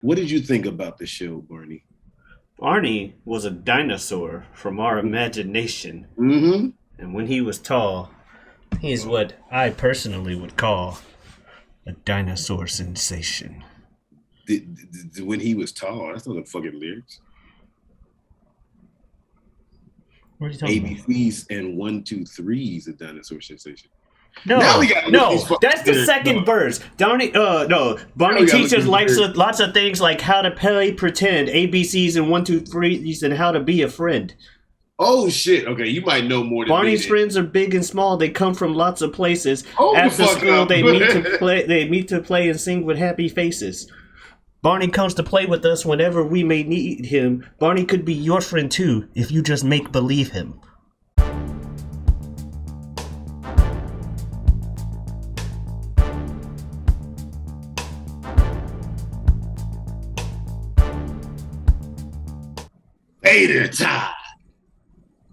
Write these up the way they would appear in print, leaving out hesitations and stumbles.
What did you think about the show, Barney? Arnie was a dinosaur from our imagination, Mm-hmm. and when he was tall, he's what I personally would call a dinosaur sensation. When he was tall, that's not the fucking lyrics. What are you talking about? ABCs and one, two, threes, a dinosaur sensation. Now we No, gotta look these no, fucking that's the lyrics second up. verse. Donnie, no, Now Barney we gotta look teaches these lyrics. lots of things like how to play pretend, ABCs and one, two, threes, and how to be a friend. Oh shit. Okay, you might know more than me Barney's then. friends are big and small. They come from lots of places. Hold the After fuck school, up. they meet to play. They meet to play and sing with happy faces. Barney comes to play with us whenever we may need him. Barney could be your friend too if you just make believe him. Vader time.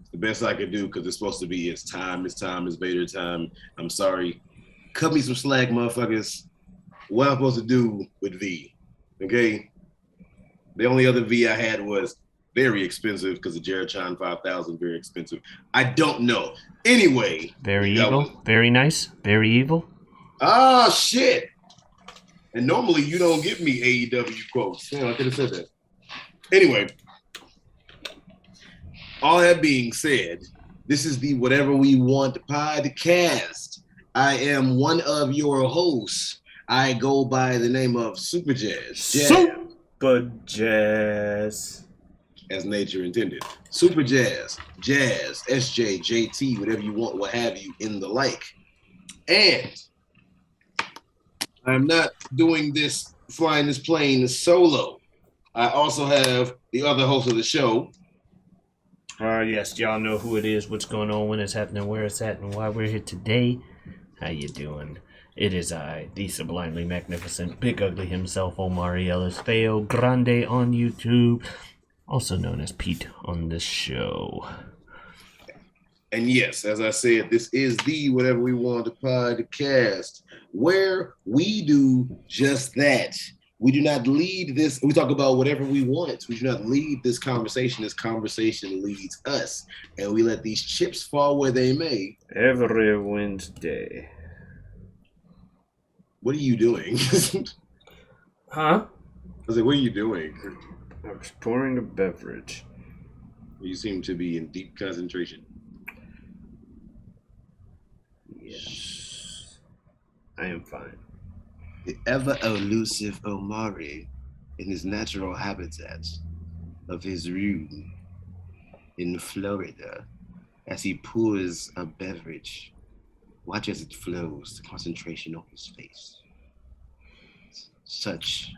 It's the best I could do because it's supposed to be it's time, it's Vader time. I'm sorry. Cut me some slack, motherfuckers. What I'm supposed to do with V. Okay? The only other V I had was very expensive because the Jerichan 5000 very expensive. I don't know. Anyway, Very that was evil, very nice, very evil. shit. And normally you don't give me AEW quotes. Yeah, I could have said that. Anyway, all that being said, this is the Whatever We Want podcast. I am one of your hosts. I go by the name of Superjaz, Superjaz. as nature intended. Superjaz, Jazz, SJ, JT, whatever you want, what have you, in the like. And I'm not doing this, flying this plane solo. I also have the other host of the show. Yes, y'all know who it is, what's going on, when it's happening, where it's at, and why we're here today. How you doing? It is I, the sublimely magnificent, big ugly himself, Omari Ellis, feogrande on YouTube, also known as Pete on this show. And yes, as I said, this is the Whatever We Want podcast, where we do just that. We do not lead this, we talk about whatever we want. We do not lead this conversation. This conversation leads us. And we let these chips fall where they may. Every Wednesday. What are you doing? Huh? I was like, what are you doing? I was pouring a beverage. You seem to be in deep concentration. Yes. I am fine. The ever elusive Omari in his natural habitat of his room in Florida as he pours a beverage. Watch as it flows, the concentration on his face.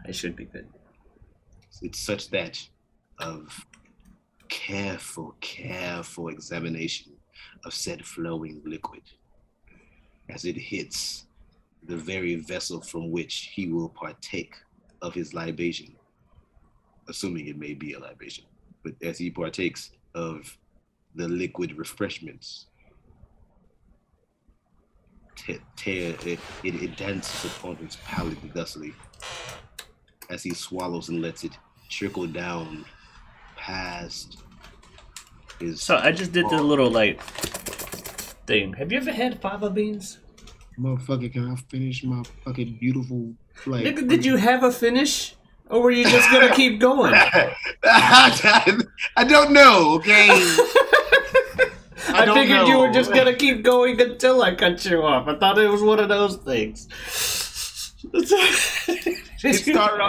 I should be good. It's such that of careful examination of said flowing liquid as it hits the very vessel from which he will partake of his libation, assuming it may be a libation. But as he partakes of the liquid refreshments, it dances upon his palate thusly as he swallows and lets it trickle down past his. So I just did the little like thing. Have you ever had fava beans? Motherfucker, can I finish my fucking beautiful like? Nigga, did you have a finish? Or were you just gonna keep going? I don't know. Okay. I figured you were just gonna keep going until I cut you off. I thought it was one of those things. It started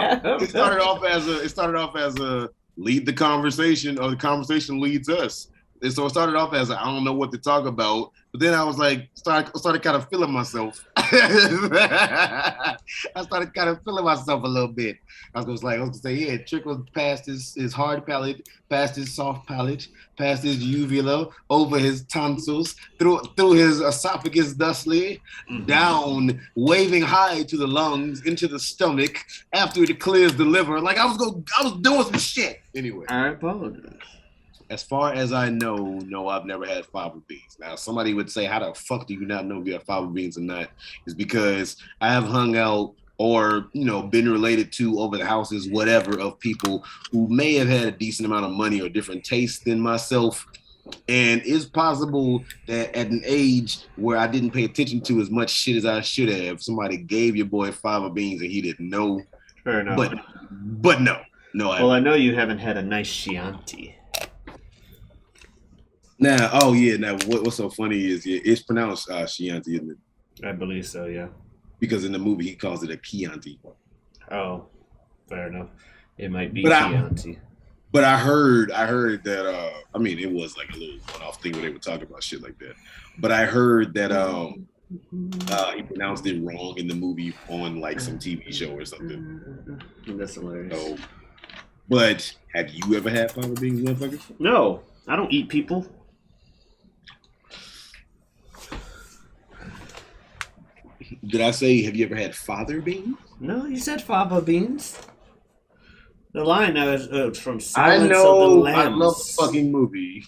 off as a lead the conversation, or the conversation leads us. And so it started off as I don't know what to talk about, but then I was like, started kind of feeling myself. I started kind of feeling myself a little bit. I was gonna say, yeah, it trickled past his hard palate, past his soft palate, past his uvula, over his tonsils, through his esophagus, thusly, down, waving high to the lungs, into the stomach, after it clears the liver. Like I was doing some shit. Anyway. I apologize. As far as I know, no, I've never had fava beans. Now, somebody would say, how the fuck do you not know if you have fava beans or not? It's because I have hung out or been related to over the houses, whatever, of people who may have had a decent amount of money or different tastes than myself. And it's possible that at an age where I didn't pay attention to as much shit as I should have, somebody gave your boy fava beans and he didn't know. Fair enough. But no. Well, I know you haven't had a nice Chianti. Now, what's so funny is it's pronounced Chianti, isn't it? I believe so, yeah. Because in the movie he calls it a Chianti. Oh, fair enough. It might be Chianti. But I heard that it was like a little one-off thing where they would talk about shit like that. But I heard that he pronounced it wrong in the movie on like some TV show or something. That's hilarious. So, but have you ever had fava beans, motherfucker? No, I don't eat people. Did I say have you ever had father beans? No, you said fava beans. The line was from Silence of the Lambs. I love the fucking movie.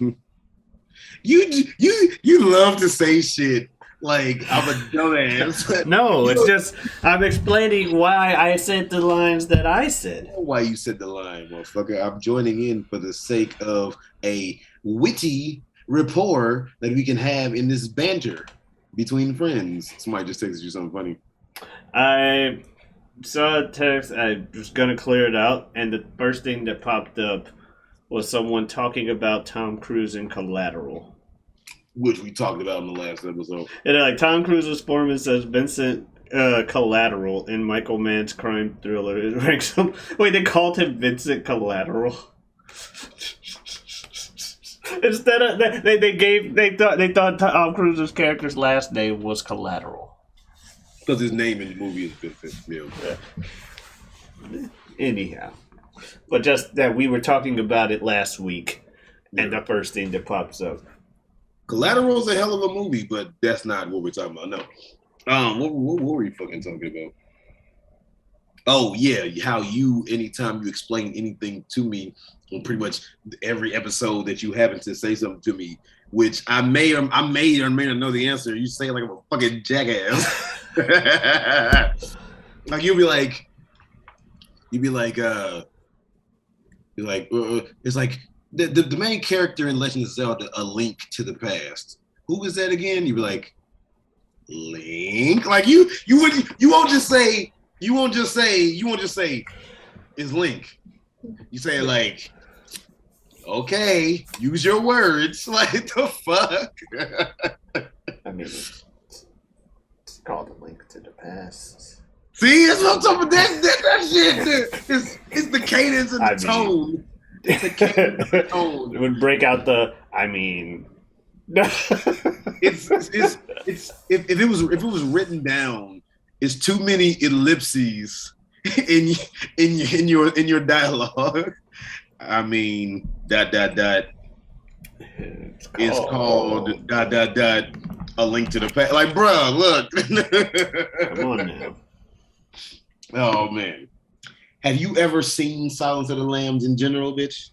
You love to say shit like I'm a dumbass. No, it's just I'm explaining why I said the lines that I said. Why you said the line, motherfucker? I'm joining in for the sake of a witty rapport that we can have in this banter between friends. Somebody just texted you something funny. I saw a text. I was gonna clear it out, and the first thing that popped up was someone talking about Tom Cruise in Collateral, which we talked about in the last episode. And like Tom Cruise's performance as Vincent Collateral in Michael Mann's crime thriller is ranks him. Wait, they called him Vincent Collateral. Instead of they thought Tom Cruise's character's last name was Collateral. Because his name in the movie is Vincent. Yeah. Anyhow, but just that we were talking about it last week, and the first thing that pops up. Collateral is a hell of a movie, but that's not what we're talking about. No. What were we fucking talking about? Oh yeah, how you anytime you explain anything to me on pretty much every episode that you happen to say something to me, which I may or may not know the answer. You say it like I'm a fucking jackass. Like you'll be like, it's like the main character in Legend of Zelda, A Link to the Past. Who is that again? You'd be like, Link. Like you won't just say it's Link. You say like, okay, use your words. Like the fuck. I mean, it's called A Link to the Past. See, that's what I'm talking about. That shit. It's the cadence and the tone. It's the cadence and the tone. It would break out the. I mean. It's if it was written down, it's too many ellipses in your dialogue. I mean, ... It's called ... A Link to the Past. Like, bro, look. Come on now. Oh man, have you ever seen Silence of the Lambs in general, bitch?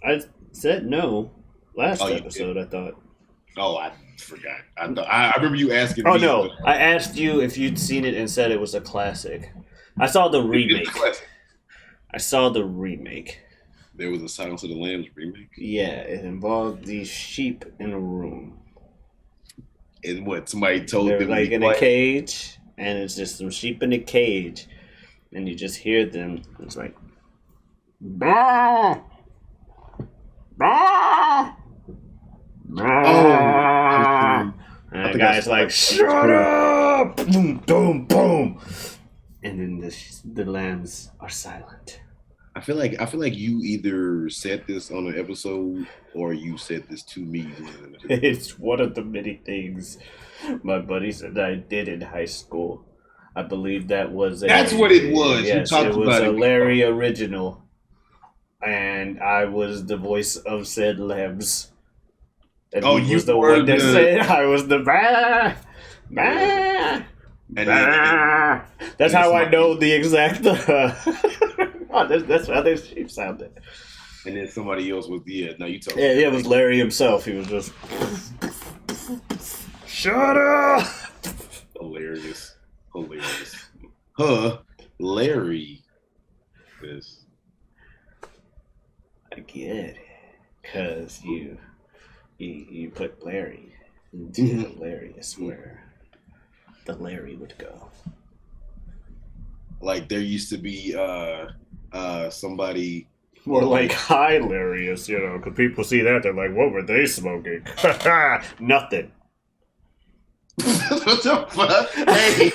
I said no last episode. I thought. Oh, I forgot. I remember you asking. Oh no, I asked you if you'd seen it and said it was a classic. I saw the remake. There was a Silence of the Lambs remake. Yeah, it involved these sheep in a room. And what somebody told They're them like in a cage, and it's just some sheep in a cage, and you just hear them. It's like, bah, bah, bah. And the guy's like, shut up! Boom, boom, boom. And then the lambs are silent. I feel like you either said this on an episode or you said this to me. It's one of the many things my buddies and I did in high school. I believe that was That's what it was. Yes, you talked it was about a Larry original. And I was the voice of said lambs. And he was the one that said I was the bah, bah, bah. That's how I know the exact that's how their sheep sounded. And then somebody else was no, you told me. Yeah, it was Larry himself. He was just shut up. Hilarious. Huh. Larry. This. I get it, cause you put Larry into hilarious where the Larry would go. Like there used to be somebody More like hilarious, because people see that, they're like, what were they smoking? Nothing. What the fuck? Hey.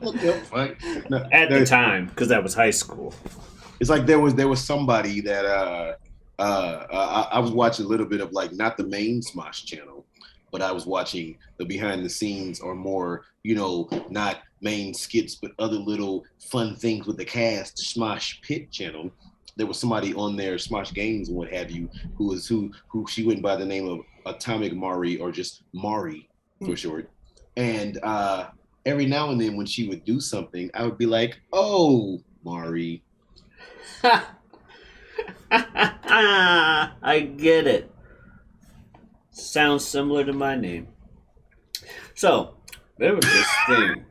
What the fuck? No, At the time, because that was high school. It's like there was somebody that I was watching a little bit of, like, not the main Smosh channel, but I was watching the behind the scenes, or more, not main skits, but other little fun things with the cast, Smosh Pit channel. There was somebody on there, Smosh Games and what have you, who she went by the name of Atomic Mari, or just Mari for short. And every now and then when she would do something, I would be like, oh, Mari. I get it. Sounds similar to my name. So, there was this thing.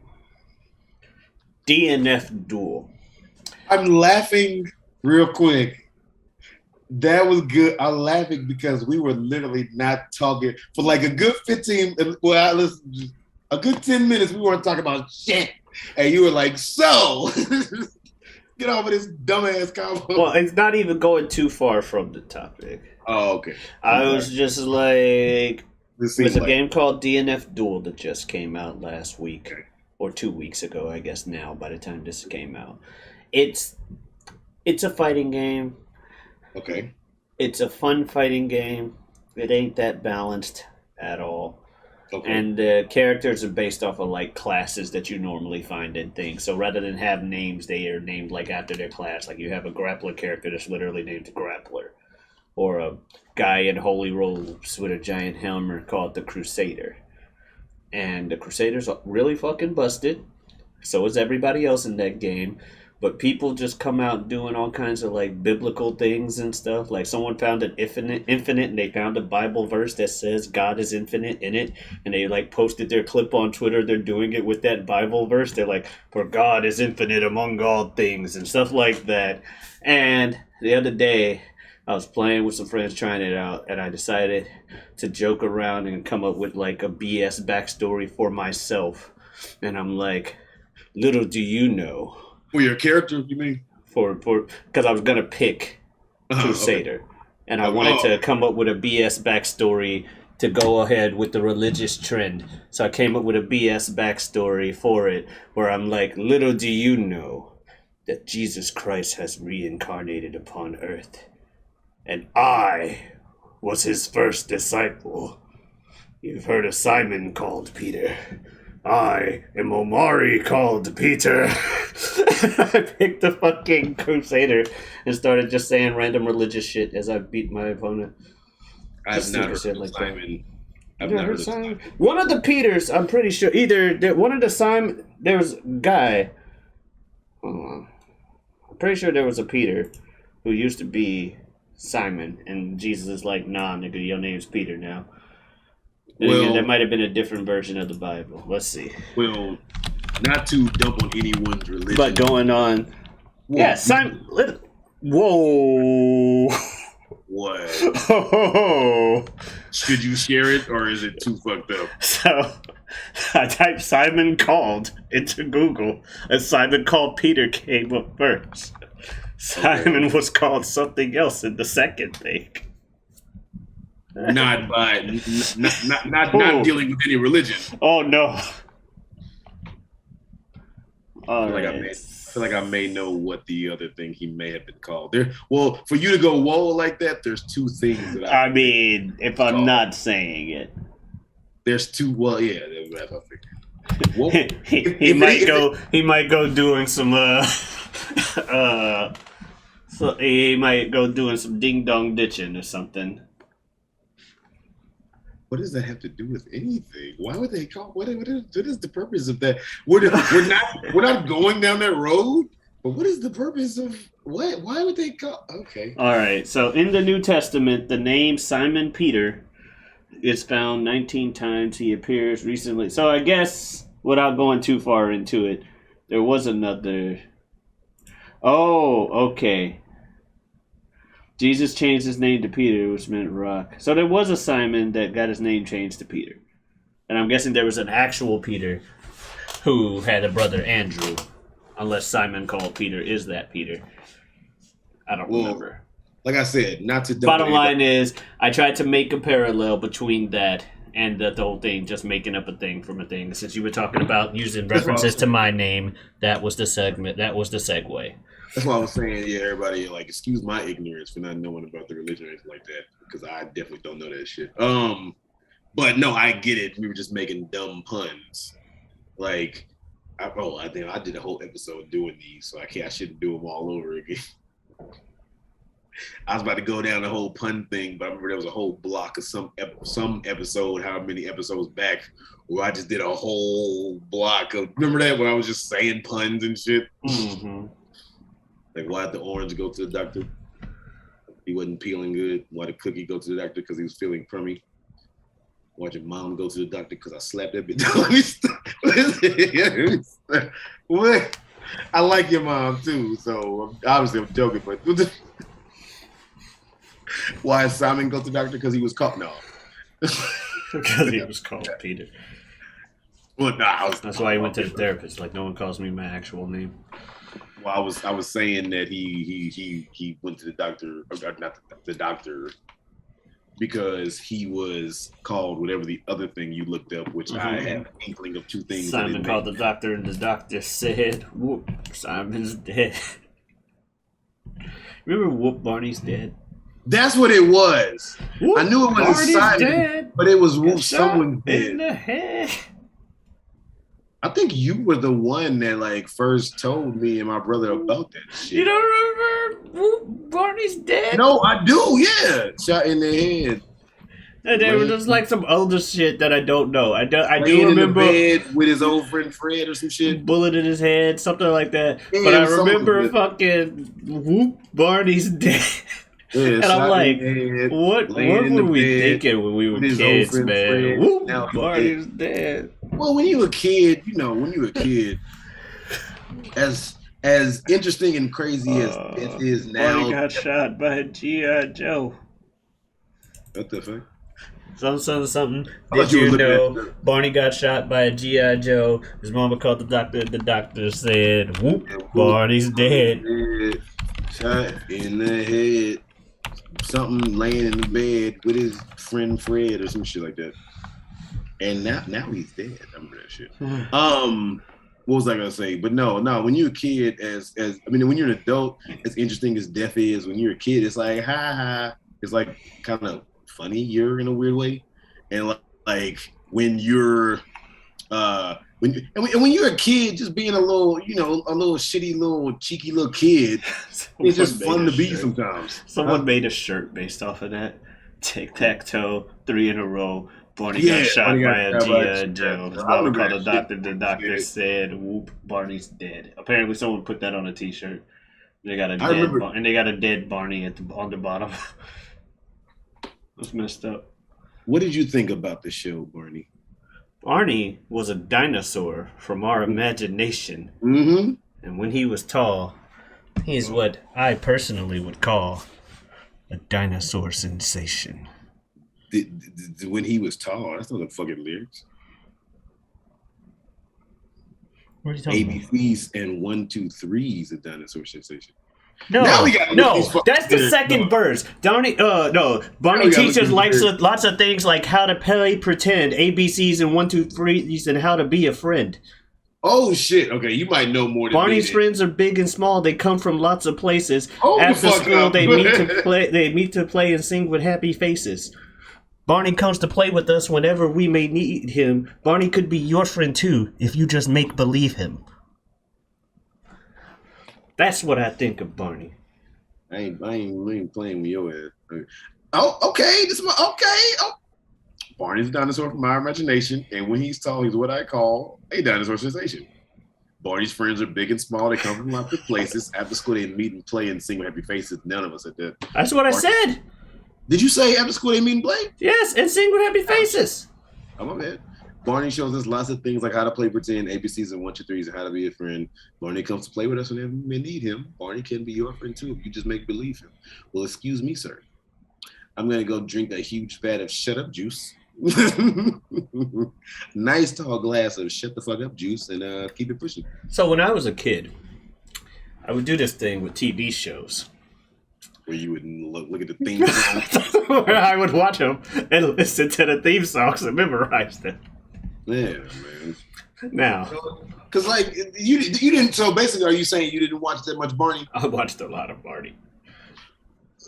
DNF Duel. I'm laughing real quick. That was good. I'm laughing because we were literally not talking for like a good 15, a good 10 minutes. We weren't talking about shit. And you were like, so, get off of this dumbass combo. Well, it's not even going too far from the topic. Oh, okay. I was just like, there's a game called DNF Duel that just came out last week, or 2 weeks ago, I guess now, by the time this came out. It's a fighting game. Okay. It's a fun fighting game. It ain't that balanced at all. Okay. And the characters are based off of like classes that you normally find in things. So rather than have names, they are named like after their class. Like you have a grappler character that's literally named Grappler, or a guy in holy robes with a giant helmet called the Crusader. And the Crusader's really fucking busted. So is everybody else in that game. But people just come out doing all kinds of like biblical things and stuff. Like someone found an infinite, and they found a Bible verse that says God is infinite in it, and they like posted their clip on Twitter. They're doing it with that Bible verse. They're like, "For God is infinite among all things," and stuff like that. And the other day, I was playing with some friends trying it out, and I decided to joke around and come up with like a BS backstory for myself. And I'm like, little do you know. For your character, you mean? For because I was gonna pick Crusader, okay. And I wanted to come up with a BS backstory to go ahead with the religious trend. So I came up with a BS backstory for it, where I'm like, little do you know that Jesus Christ has reincarnated upon earth, and I was his first disciple. You've heard of Simon called Peter. I am Omari called Peter. I picked the fucking Crusader and started just saying random religious shit as I beat my opponent. I've not heard of like Simon. I've not heard of Simon. One of the Peters, I'm pretty sure. One of the Simon, there was a guy. I'm pretty sure there was a Peter who used to be Simon, and Jesus is like, nah, nigga, your name's Peter now. Well, again, that might have been a different version of the Bible. Let's see. Well, not to dump on anyone's religion, but going on. Well, yeah, Simon. Whoa. What? Oh. Should you share it, or is it too fucked up? So, I typed Simon called into Google, and Simon called Peter came up first. Simon was called something else in the second thing. Not dealing with any religion. Oh no! I feel like I may know what the other thing he may have been called. Well, for you to go whoa like that, there's two things that I mean, if I'm called. Not saying it, there's two. Well, yeah, that's what I figured. Well, he might go doing some so he might go doing some ding dong ditching or something. What does that have to do with anything? Why would they call? What is the purpose of that? We're not going down that road. But what is the purpose of what? Why would they call? Okay. All right. So in the New Testament, the name Simon Peter is found 19 times. He appears recently. So I guess without going too far into it, There was another. Oh, okay. Jesus changed his name to Peter, which meant rock. So there was a Simon that got his name changed to Peter. And I'm guessing there was an actual Peter who had a brother Andrew. Unless Simon called Peter is that Peter. I don't remember. Like I said, not to. Bottom line is, I tried to make a parallel between that and the whole thing, just making up a thing from a thing. Since you were talking about using references to my name, that was the segment. That was the segue. That's why I was saying, yeah, everybody, like, excuse my ignorance for not knowing about the religion or anything like that, because I definitely don't know that shit. But no, I get it. We were just making dumb puns. Like, I think I did a whole episode doing these, so I shouldn't do them all over again. I was about to go down the whole pun thing, but I remember there was a whole block of some episode, how many episodes back, where I just did a whole block of. Remember that when I was just saying puns and shit? Mm-hmm. Like, why did the orange go to the doctor? He wasn't peeling good. Why did Cookie go to the doctor? Because he was feeling crummy. Why did your mom go to the doctor? Because I slapped that bitch. What? I like your mom too, so obviously I'm joking, but why did Simon go to the doctor? Because he was caught? No. Because he was called Peter. Well, no, that's why he went to the therapist. Like, no one calls me my actual name. Well, I was saying that he went to the doctor, or not the doctor, because he was called whatever the other thing you looked up, which I had an inkling of two things. Simon called the doctor, and the doctor said, "Whoop, Simon's dead." Remember, Whoop, Barney's dead. That's what it was. Whoop, I knew it was Barney's Simon, dead. But it was Whoop, someone's dead. In the head. I think you were the one that like first told me and my brother about that shit. You don't remember Whoop, Barney's dead? No, I do. Yeah, shot in the head. And there was just like some other shit that I don't know. I do remember in the bed with his old friend Fred or some shit. Bullet in his head, something like that. Yeah, but I remember fucking Whoop, Barney's dead. Yeah, and I'm like, what were we thinking when we were kids, man? Whoop, Barney's dead. Well, when you were a kid, as interesting and crazy as it is now. Barney got shot by a G.I. Joe. What the fuck? Something. Did you know Barney got shot by a G.I. Joe? His mama called the doctor. The doctor said, whoop, Barney's dead. Shot in the head. Something laying in the bed with his friend Fred or some shit like that. And now he's dead. I remember that shit. What was I gonna say? But no, when you're a kid, when you're an adult, as interesting as death is, when you're a kid, it's like ha. It's like kind of funnier in a weird way. And like when you're when you're a kid, just being a little shitty little cheeky little kid, it's just fun to be sometimes. Someone made a shirt based off of that. Tic-tac-toe, 3 in a row. Barney got shot by a G.I. Joe. His mama called the doctor. The doctor said, "Whoop, Barney's dead." Apparently, someone put that on a T-shirt. They got a dead Barney on the bottom. That's messed up. What did you think about the show, Barney? Barney was a dinosaur from our imagination. Mm-hmm. And when he was tall, he's what I personally would call a dinosaur sensation. When he was tall, that's not the fucking lyrics. What are you talking ABCs and 1, 2, 3's a dinosaur sensation. No, that's the second verse. Barney teaches lots of things like how to play pretend, ABCs and 1, 2, 3's, and how to be a friend. Oh shit! Okay, you might know more than Barney's me. friends are big and small. They come from lots of places. After school, they meet to play. They meet to play and sing with happy faces. Barney comes to play with us whenever we may need him. Barney could be your friend too if you just make believe him. That's what I think of Barney. I ain't playing with your ass. Oh, okay. Oh. Barney's a dinosaur from our imagination, and when he's tall, he's what I call a dinosaur sensation. Barney's friends are big and small. They come from lots of places. After school, they meet and play and sing with happy faces. None of us at that. That's what I said. Did you say after school they meet and play? Yes, and sing with happy faces. Oh, my bad. Barney shows us lots of things like how to play pretend, ABCs and 1, 2, 3s, and how to be a friend. Barney comes to play with us whenever we need him. Barney can be your friend too if you just make believe him. Well, excuse me, sir. I'm gonna go drink a huge vat of shut up juice. Nice tall glass of shut the fuck up juice and keep it pushing. So when I was a kid, I would do this thing with TV shows. Where you would look at the theme song. Where I would watch them and listen to the theme songs and memorize them. Yeah, man. Now, because like you didn't. So basically, are you saying you didn't watch that much Barney? I watched a lot of Barney.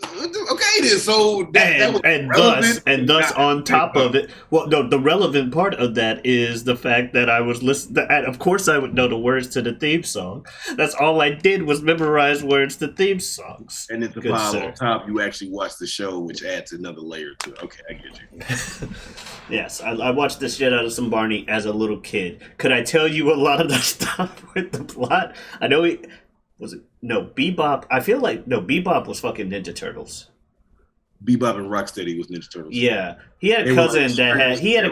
Okay, then. So and thus on top of it, well, no, the relevant part of that is the fact that I was listening. Of course, I would know the words to the theme song. That's all I did was memorize words to theme songs. And at the pile on top, you actually watched the show, which adds another layer to it. Okay, I get you. Yes, I watched the shit out of some Barney as a little kid. Could I tell you a lot of the stuff with the plot? I know Bebop. I feel like Bebop was fucking Ninja Turtles. Bebop and Rocksteady was Ninja Turtles. Yeah, he had a cousin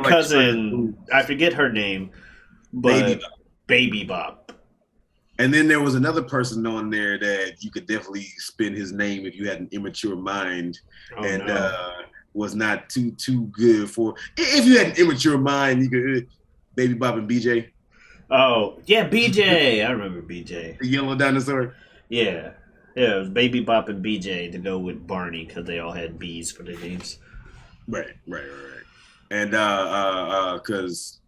cousin. I forget her name, but Baby Bop. And then there was another person on there that you could definitely spin his name if you had an immature mind, was not too good for. If you had an immature mind, you could Baby Bop and BJ. Oh, yeah, BJ. I remember BJ. The yellow dinosaur? Yeah. Yeah, it was Baby Bop and BJ to go with Barney because they all had B's for their names. Right. And because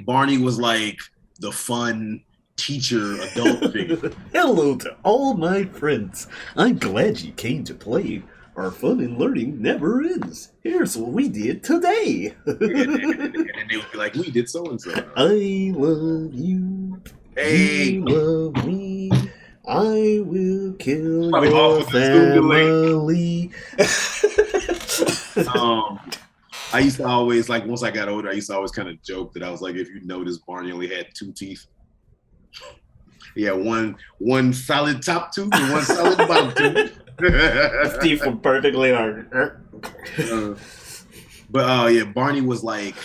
Barney was like the fun teacher, adult figure. Hello to all my friends. I'm glad you came to play. Our fun and learning never ends. Here's what we did today. And they would be like, we did so and so. I love you. Hey. You love me. I will kill your family. I used to always, like, once I got older, I used to always kind of joke that I was like, if you notice, Barney only had 2 teeth. Yeah, one solid top tooth and one solid bottom tooth. His teeth were perfectly hard. Barney was like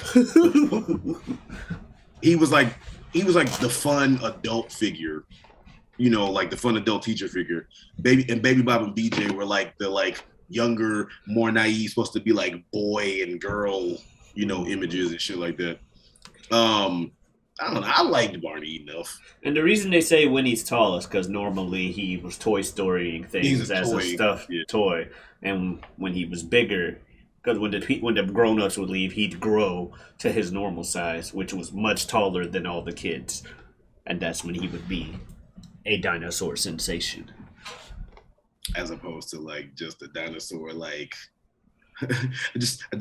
he was like the fun adult figure, like the fun adult teacher figure. Baby Bob and BJ were like the younger, more naive, supposed to be like boy and girl, images and shit like that. I don't know. I liked Barney enough. And the reason they say when he's tall is because normally he was Toy Storying things as a stuffed toy. And when he was bigger, because when the grown-ups would leave, he'd grow to his normal size, which was much taller than all the kids. And that's when he would be a dinosaur sensation. As opposed to just a dinosaur, just a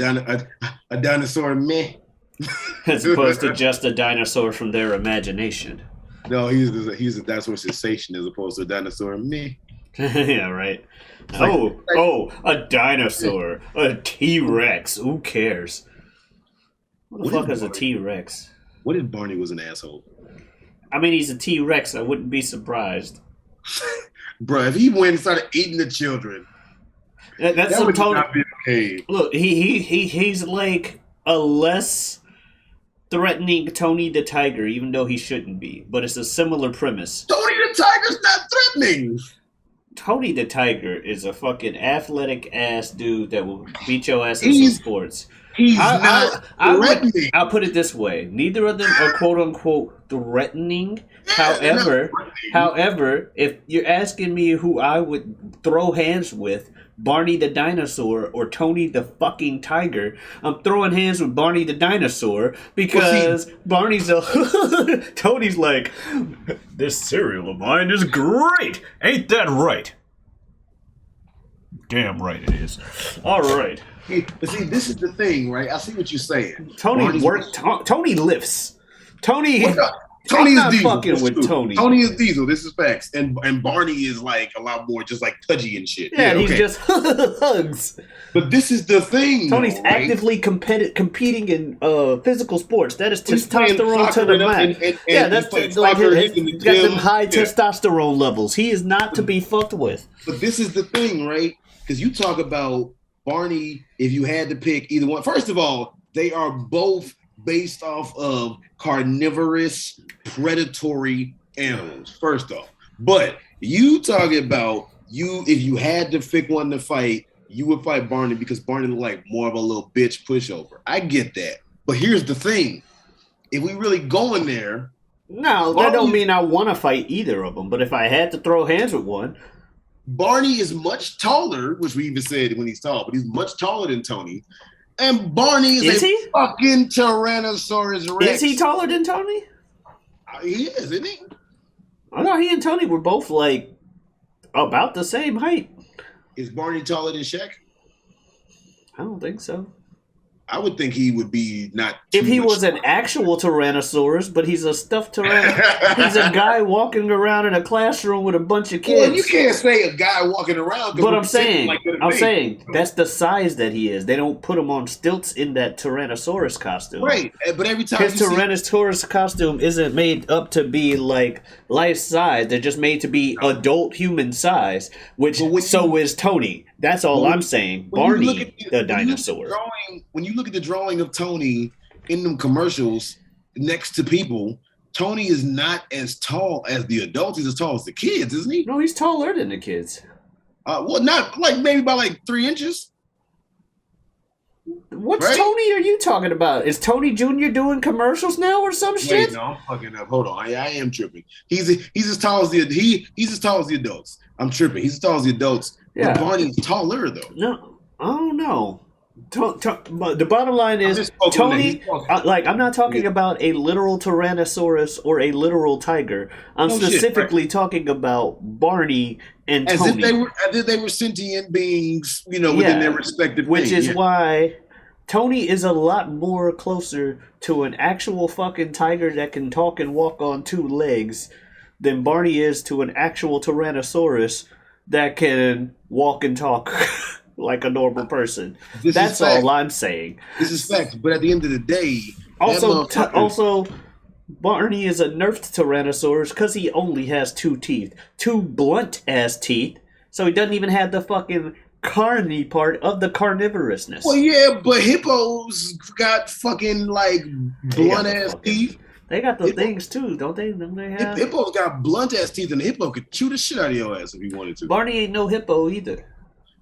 dinosaur meh. As opposed to just a dinosaur from their imagination. No, he's a dinosaur sensation as opposed to a dinosaur me. Yeah, right. A dinosaur, a T-Rex. Who cares? What the fuck is a T-Rex? What if Barney was an asshole? I mean, he's a T-Rex. I wouldn't be surprised. Bruh, if he went and started eating the children, that would not be okay. Look, he's like a less threatening Tony the Tiger, even though he shouldn't be. But it's a similar premise. Tony the Tiger's not threatening. Tony the Tiger is a fucking athletic ass dude that will beat your ass in some sports. He's not threatening. I'll put it this way: neither of them are quote unquote threatening. Yeah, however, if you're asking me who I would throw hands with, Barney the dinosaur or Tony the fucking tiger, I'm throwing hands with Barney the dinosaur because Barney's Tony's like, this cereal of mine is great. Ain't that right? Damn right it is. All right. But see, this is the thing, right? I see what you're saying. Tony lifts. Tony Tony I'm is not Diesel. fucking with Tony. Tony is Diesel. This is facts. And Barney is like a lot more just like pudgy and shit. Yeah, he's just hugs. But this is the thing. Tony's actively competing in physical sports. That is testosterone to the max. That's like he's got them high testosterone levels. He is not to be fucked with. But this is the thing, right? Because you talk about Barney, if you had to pick either one. First of all, they are both based off of carnivorous, predatory animals, first off. But you talking about if you had to pick one to fight, you would fight Barney because Barney looked like more of a little bitch pushover. I get that. But here's the thing. If we really go in there, No, that don't mean I want to fight either of them. But if I had to throw hands with one, Barney is much taller, which we even said when he's tall, but he's much taller than Tony. And Barney is a fucking Tyrannosaurus Rex. Is he taller than Tony? He is, isn't he? I thought he and Tony were both like about the same height. Is Barney taller than Shaq? I don't think so. I would think he would be not. If he was an actual Tyrannosaurus, but he's a stuffed Tyrannosaurus. He's a guy walking around in a classroom with a bunch of kids. Well, you can't say a guy walking around. But I'm saying that's the size that he is. They don't put him on stilts in that Tyrannosaurus costume. Right, but every time his Tyrannosaurus costume isn't made up to be like life size. They're just made to be adult human size, which so is Tony. That's all I'm saying. Barney, the dinosaur. When you look at the drawing of Tony in them commercials next to people, Tony is not as tall as the adults. He's as tall as the kids, isn't he? No, he's taller than the kids. Well, not like maybe by like 3 inches. What Tony are you talking about? Is Tony Jr. doing commercials now or some shit? No, I'm fucking up. Hold on, I am tripping. He's as tall as he's as tall as the adults. I'm tripping. He's as tall as the adults. Yeah. But Barney's taller though. No, I don't know. But the bottom line is Tony. I'm not talking about a literal Tyrannosaurus or a literal tiger. I'm specifically talking about Barney and Tony. As if they were sentient beings, within their respective. Which is why Tony is a lot more closer to an actual fucking tiger that can talk and walk on 2 legs than Barney is to an actual Tyrannosaurus that can walk and talk. Like a normal person. That's all I'm saying. This is fact. But at the end of the day, also, Barney is a nerfed Tyrannosaurus because he only has 2 teeth, 2 blunt ass teeth. So he doesn't even have the fucking carny part of the carnivorousness. Well, yeah, but hippos got fucking like blunt ass teeth. They got the things too, don't they? Don't they have? Hippos got blunt ass teeth, and the hippo could chew the shit out of your ass if he wanted to. Barney ain't no hippo either.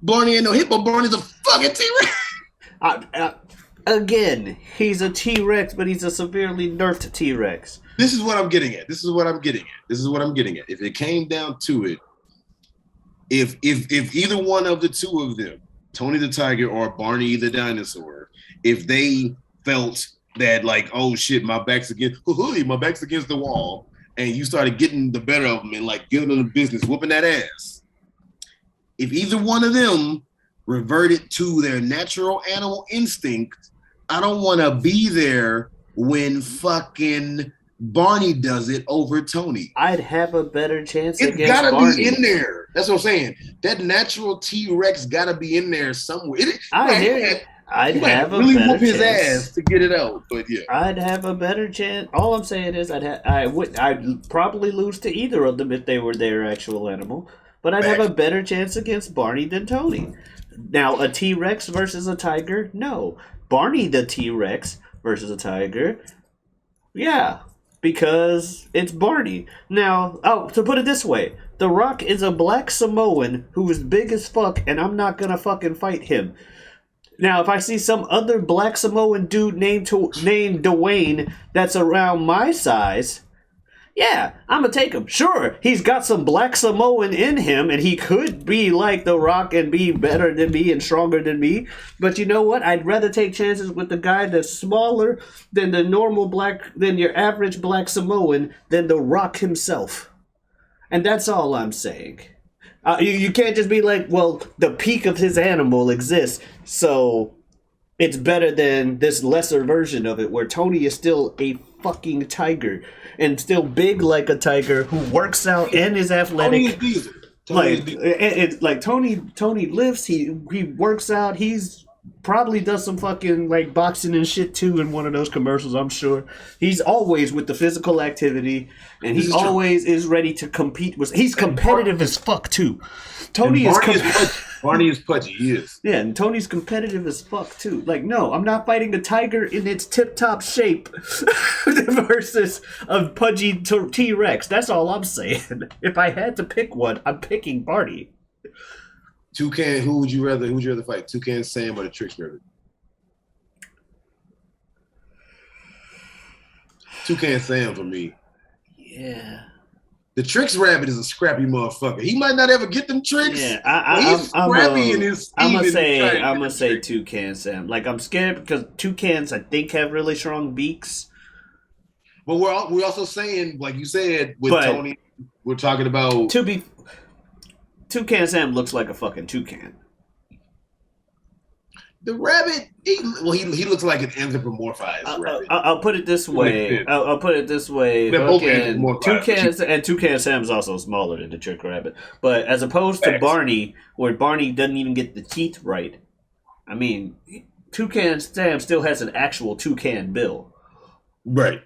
Barney ain't no hippo. Barney's a fucking T-Rex. Again, he's a T-Rex, but he's a severely nerfed T-Rex. This is what I'm getting at. If it came down to it, if either one of the two of them, Tony the Tiger or Barney the Dinosaur, if they felt that like, oh shit, my back's against the wall, and you started getting the better of them and like giving them the business, whooping that ass. If either one of them reverted to their natural animal instinct, I don't want to be there when fucking Barney does it over Tony. I'd have a better chance against Barney. It's gotta be in there. That's what I'm saying. That natural T-Rex gotta be in there somewhere. I hear it. I'd have a really better whoop his ass to get it out, but yeah. I'd have a better chance. All I'm saying is I'd probably lose to either of them if they were their actual animal. But I'd have a better chance against Barney than Tony. Now, a T-Rex versus a tiger? No. Barney the T-Rex versus a tiger? Yeah, because it's Barney. Now, to put it this way, The Rock is a black Samoan who is big as fuck, and I'm not gonna fucking fight him. Now, if I see some other black Samoan dude named Dwayne that's around my size... Yeah, I'm gonna take him. Sure, he's got some black Samoan in him, and he could be like The Rock and be better than me and stronger than me. But you know what? I'd rather take chances with the guy that's smaller than than your average black Samoan than The Rock himself. And that's all I'm saying. You can't just be like, well, the peak of his animal exists, so it's better than this lesser version of it, where Tony is still a fucking tiger. And still big like a tiger who works out and is athletic. Tony lifts, he works out, he's probably does some fucking like boxing and shit too in one of those commercials, I'm sure. He's always with the physical activity and he always is ready to compete with. He's competitive as fuck too. Barney Barney is pudgy. He is. Yeah, and Tony's competitive as fuck too. Like, no, I'm not fighting a tiger in its tip-top shape versus a pudgy T-Rex. That's all I'm saying. If I had to pick one, I'm picking Barney. Toucan. Who would you rather fight? Toucan Sam or the Trix Rabbit? Toucan Sam for me. Yeah. The Trix Rabbit is a scrappy motherfucker. He might not ever get them tricks. Yeah, he's scrappy in his. I'm gonna say Toucan Sam. Like, I'm scared because toucans, I think, have really strong beaks. But we're also saying, like you said, with Tony, we're talking about Toucan Sam looks like a fucking toucan. The rabbit, he looks like an anthropomorphized rabbit. I'll put it this way. I'll put it this way. Toucan Sam's also smaller than the Trick Rabbit. But as opposed to Barney, where Barney doesn't even get the teeth right, I mean, Toucan Sam still has an actual toucan bill. Right.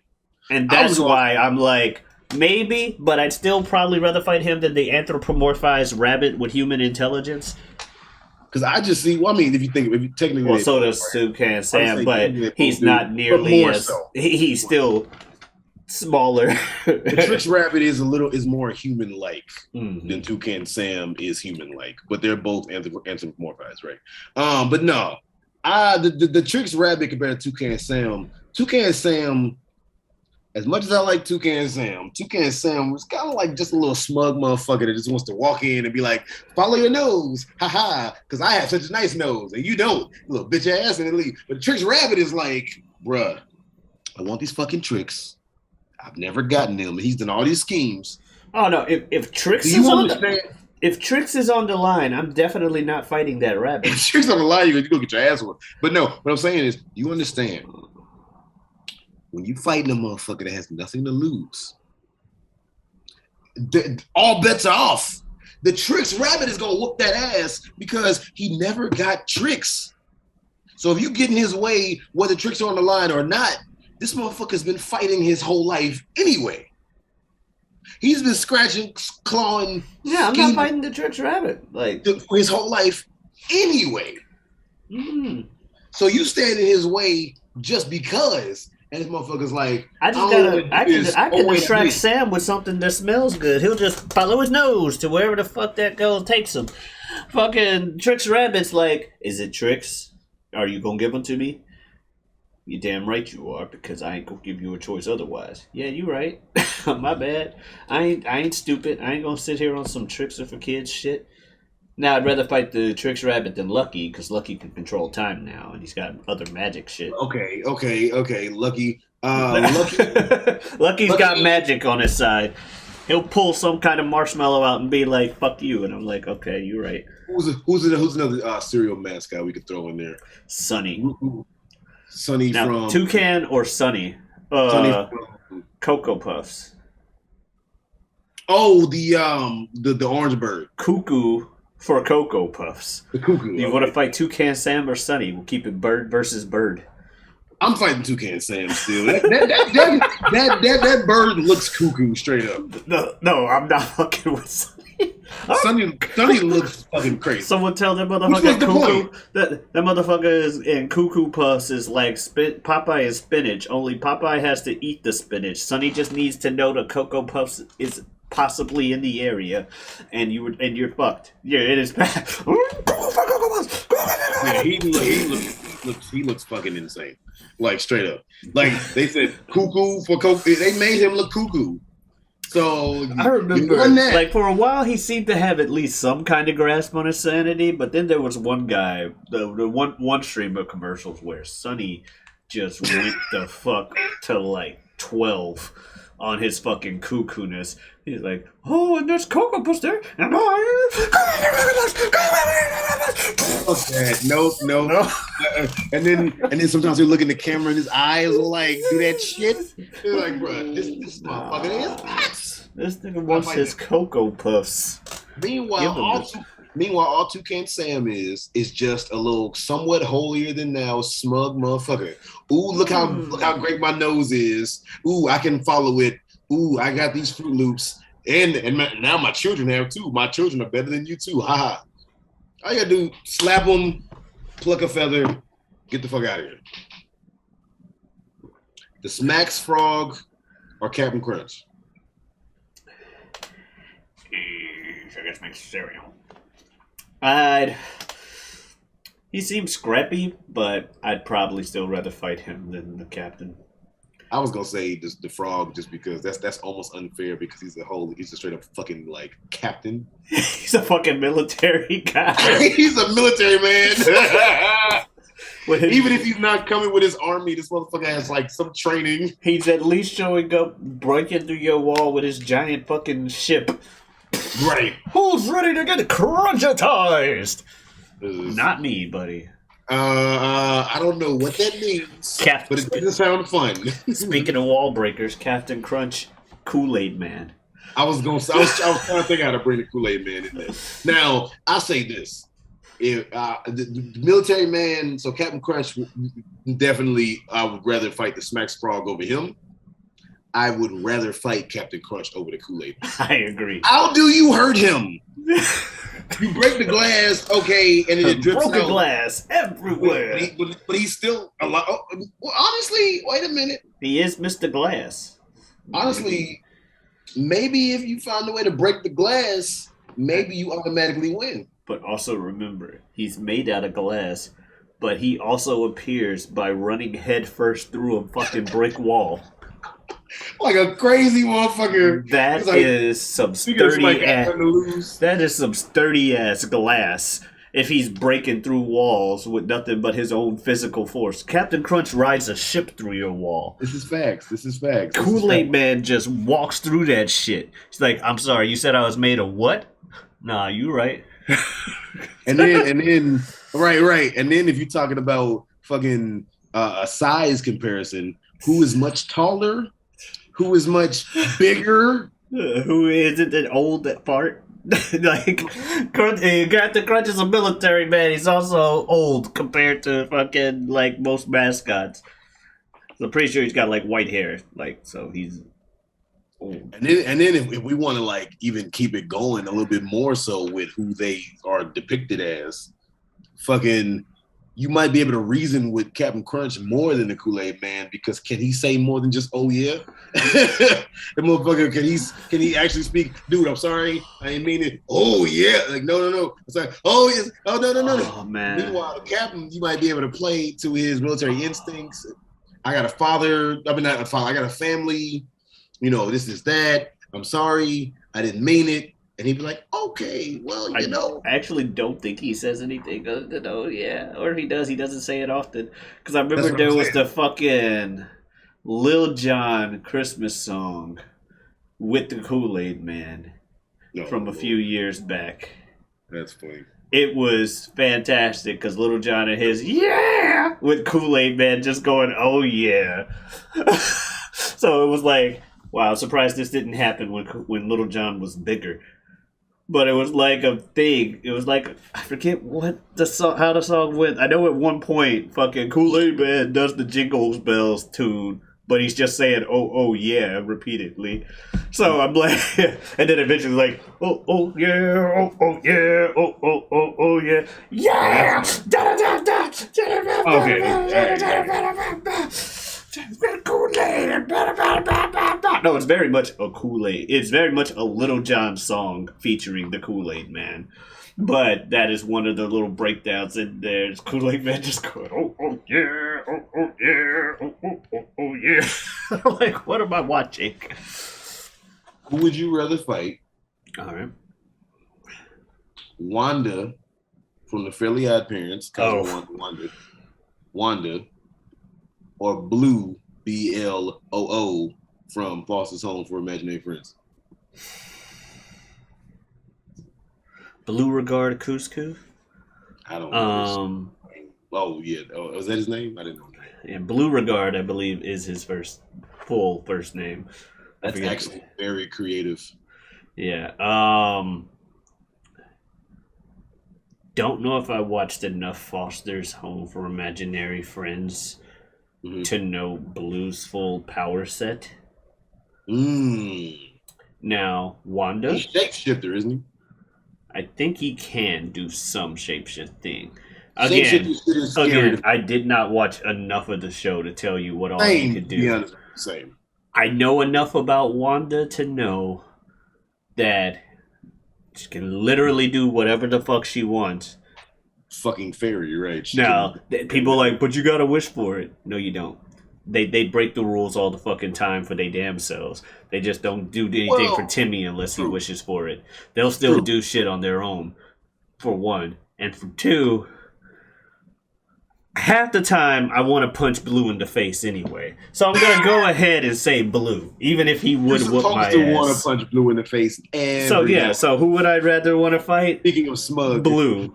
And that's why I'm like, maybe, but I'd still probably rather fight him than the anthropomorphized rabbit with human intelligence. Because I just see, well, I mean, if you technically... Well, so does Toucan Sam, but he's not nearly as... So. He's still smaller. The Trix Rabbit is more human-like than Toucan Sam is human-like. But they're both anthropomorphized, right? But no, the Trix Rabbit compared to Toucan Sam, as much as I like Toucan Sam was kind of like just a little smug motherfucker that just wants to walk in and be like, follow your nose, haha, because I have such a nice nose, and you don't, you little bitch ass, and then leave. But the Trix Rabbit is like, bruh, I want these fucking tricks. I've never gotten them, and he's done all these schemes. Oh no, if Trix is on the line, I'm definitely not fighting that rabbit. If Trix on the line, you go get your ass whooped. But no, what I'm saying is, you understand. When you fighting a motherfucker that has nothing to lose, all bets are off. The Trix Rabbit is gonna whoop that ass because he never got tricks. So if you get in his way, whether tricks are on the line or not, this motherfucker's been fighting his whole life anyway. He's been scratching, clawing. Yeah, I'm not fighting the Trix Rabbit for his whole life anyway. So you stand in his way just because. And this motherfucker's like, I can distract Sam with something that smells good. He'll just follow his nose to wherever the fuck that goes takes him. Fucking Trix Rabbit's like, is it Trix? Are you gonna give them to me? You damn right you are, because I ain't gonna give you a choice otherwise. Yeah, you right. My bad. I ain't stupid. I ain't gonna sit here on some Tricks are for kids shit. Now, I'd rather fight the Trix Rabbit than Lucky, because Lucky can control time now, and he's got other magic shit. Okay. Lucky. Lucky's got magic on his side. He'll pull some kind of marshmallow out and be like, fuck you. And I'm like, okay, you're right. Who's another cereal mascot we could throw in there? Sunny. Sunny now, from... Toucan or Sunny? Sunny from... Cocoa Puffs. Oh, the orange bird. Cuckoo. For Cocoa Puffs. The cuckoo. You want to fight Toucan Sam or Sunny? We'll keep it bird versus bird. I'm fighting Toucan Sam still. That bird looks cuckoo straight up. No, I'm not fucking with Sunny. Sunny looks fucking crazy. Someone tell that motherfucker cuckoo that motherfucker is in Cuckoo Puffs is like Popeye is spinach. Only Popeye has to eat the spinach. Sunny just needs to know the Cocoa Puffs is possibly in the area, and you're fucked. Yeah, it is bad. Yeah, he looks fucking insane. Like straight up. Like they said, cuckoo for cocoa. They made him look cuckoo. So I remember, like for a while, he seemed to have at least some kind of grasp on his sanity. But then there was one guy, the one stream of commercials where Sunny just went the fuck to like 12 on his fucking cuckoo-ness. He's like, oh, and there's Cocoa Puffs there, and No. And then sometimes they look in the camera and his eyes will like do that shit. They're like, bro, this motherfucker is nuts. This nigga wants his Cocoa Puffs. Meanwhile, all Toucan Sam is just a little somewhat holier than thou smug motherfucker. Ooh, look how great my nose is. Ooh, I can follow it. Ooh, I got these Fruit Loops. And now my children have too. My children are better than you too. Haha. All you gotta do, slap him, pluck a feather, get the fuck out of here. The Smacks Frog or Captain Crunch? I guess make cereal. He seems scrappy, but I'd probably still rather fight him than the captain. I was gonna say just the frog, just because that's almost unfair because he's a straight up fucking like captain. He's a fucking military guy. He's a military man. Even if he's not coming with his army, this motherfucker has like some training. He's at least showing up, breaking through your wall with his giant fucking ship. Right. Who's ready to get crunchitized? Not me, buddy. I don't know what that means, but it doesn't sound fun. Speaking of wall breakers, Captain Crunch, Kool-Aid Man. I was trying to think how to bring the Kool-Aid Man in there. Now, I'll say this. If the military man, so Captain Crunch, definitely I would rather fight the Smack Frog over him. I would rather fight Captain Crunch over the Kool-Aid. I agree. How do you hurt him? You break the glass, okay, and then it drips broken out. Glass everywhere. But he's still alive. Well, honestly, wait a minute. He is Mr. Glass. Honestly, maybe if you find a way to break the glass, maybe you automatically win. But also remember, he's made out of glass, but he also appears by running headfirst through a fucking brick wall. Like a crazy motherfucker. That is some sturdy ass. That is some sturdy ass glass. If he's breaking through walls with nothing but his own physical force, Captain Crunch rides a ship through your wall. This is facts. Kool-Aid Man just walks through that shit. He's like, "I'm sorry, you said I was made of what? Nah, you right." and then, right. And then if you're talking about fucking a size comparison, who is much taller? Who is much bigger? Who isn't an old part? Like, Captain Crunch is a military man. He's also old compared to fucking, like, most mascots. So I'm pretty sure he's got, like, white hair. Like, so he's old. And then if we want to, like, even keep it going a little bit more so with who they are depicted as, fucking... You might be able to reason with Captain Crunch more than the Kool-Aid Man because can he say more than just "oh yeah"? The motherfucker can he actually speak? Dude, I'm sorry, I didn't mean it. Oh yeah, like no. It's like oh yes, oh no. Oh man. Meanwhile, the Captain, you might be able to play to his military instincts. I got a father. I mean, not a father. I got a family. You know, this is that. I'm sorry, I didn't mean it. And he'd be like, okay, well, you know. I actually don't think he says anything other than, oh, yeah. Or if he does, he doesn't say it often. Because I remember there was the fucking Lil Jon Christmas song with the Kool-Aid Man from a few years back. That's funny. It was fantastic because Lil Jon and his, yeah, with Kool-Aid Man just going, oh, yeah. So it was like, wow, surprised this didn't happen when Lil Jon was bigger. But it was like a thing. It was like, I forget how the song went. I know at one point, fucking Kool-Aid Man does the Jingle Bells tune, but he's just saying, oh yeah, repeatedly. So I'm like, and then eventually like, oh yeah, oh yeah, oh yeah, yeah! Okay. No, it's very much a Kool-Aid. It's very much a Little John song featuring the Kool-Aid Man. But that is one of the little breakdowns in there. It's Kool-Aid Man just going, oh yeah, oh yeah, oh yeah. I'm like, what am I watching? Who would you rather fight? All right. Wanda from the Fairly Odd Parents. Wanda. Or Blue, BLOO, from Foster's Home for Imaginary Friends? Blue Regard Couscous? I don't know. Oh, yeah. Oh, was that his name? I didn't know that. Yeah, Blue Regard, I believe, is his full first name. That's actually very creative. Yeah. Don't know if I watched enough Foster's Home for Imaginary Friends to know Blue's full power set. Now, Wanda. He's shapeshifter, isn't he? I think he can do some shapeshift thing. Shapeshifting Again, shit is scary. I did not watch enough of the show to tell you what all he Same, could to be do. honest, same. I know enough about Wanda to know that she can literally do whatever the fuck she wants. Fucking fairy, right? Now, people are like, but you gotta wish for it. No, you don't. They break the rules all the fucking time for their damn selves. They just don't do anything for Timmy unless he wishes for it. They'll still do shit on their own, for one. And for two, half the time I want to punch Blue in the face anyway. So I'm gonna go ahead and say Blue, even if he would whoop my ass. You want to punch Blue in the face. So who would I rather want to fight? Speaking of smug, Blue.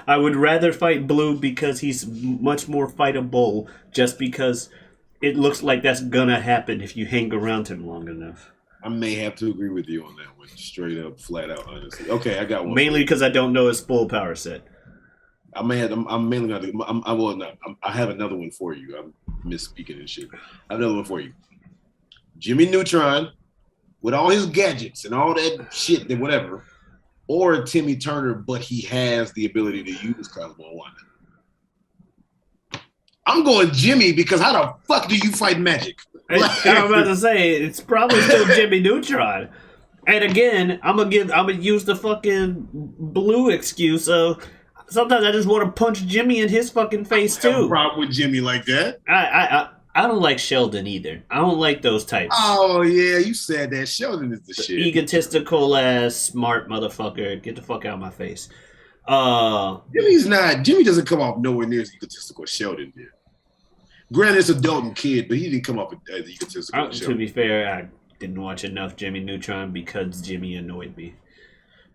I would rather fight Blue because he's much more fightable. Just because it looks like that's gonna happen if you hang around him long enough. I may have to agree with you on that one, straight up, flat out, honestly. Okay, I got one. Mainly because I don't know his full power set. I'm mainly going to. I will not. I have another one for you. I'm misspeaking and shit. I have another one for you. Jimmy Neutron, with all his gadgets and all that shit and whatever, or Timmy Turner, but he has the ability to use Cosmo and Wanda. I'm going Jimmy because how the fuck do you fight magic? I'm about to say it's probably still Jimmy Neutron. And again, I'm gonna use the fucking Blue excuse of sometimes I just want to punch Jimmy in his fucking face too. I have a problem with Jimmy like that. I don't like Sheldon either. I don't like those types. Oh yeah, you said that. Sheldon is the shit. Egotistical ass smart motherfucker. Get the fuck out of my face. Jimmy doesn't come off nowhere near as egotistical as Sheldon did. Granted, it's adult and kid, but he didn't come off as egotistical as Sheldon. To be fair, I didn't watch enough Jimmy Neutron because Jimmy annoyed me.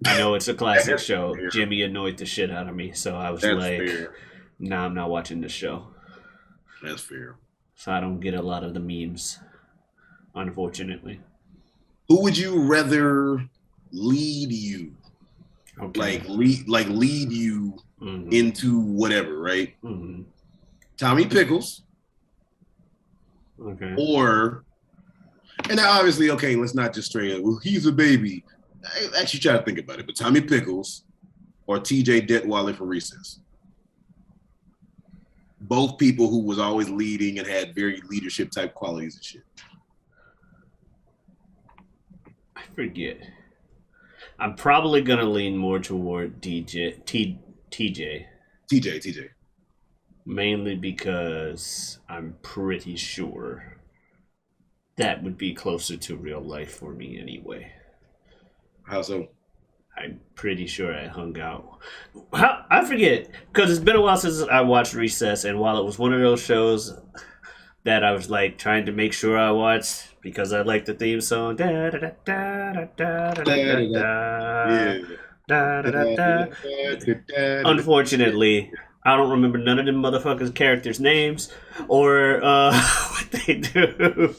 I know it's a classic show. Fair. Jimmy annoyed the shit out of me, so I was fair. Nah, I'm not watching this show. That's fair. So I don't get a lot of the memes, unfortunately. Who would you rather lead you? Okay. Lead you into whatever, right? Mm-hmm. Tommy Pickles. Okay. Or, and obviously, okay, let's not just straight up, well, he's a baby. I actually try to think about it, but Tommy Pickles or TJ Detweiler from Recess. Both people who was always leading and had very leadership type qualities and shit. I forget. I'm probably gonna lean more toward TJ. Mainly because I'm pretty sure that would be closer to real life for me anyway. How so? I'm pretty sure I hung out. I forget, because it's been a while since I watched Recess, and while it was one of those shows that I was like trying to make sure I watched because I like the theme song. Unfortunately, I don't remember none of them motherfuckers' characters' names or what they do.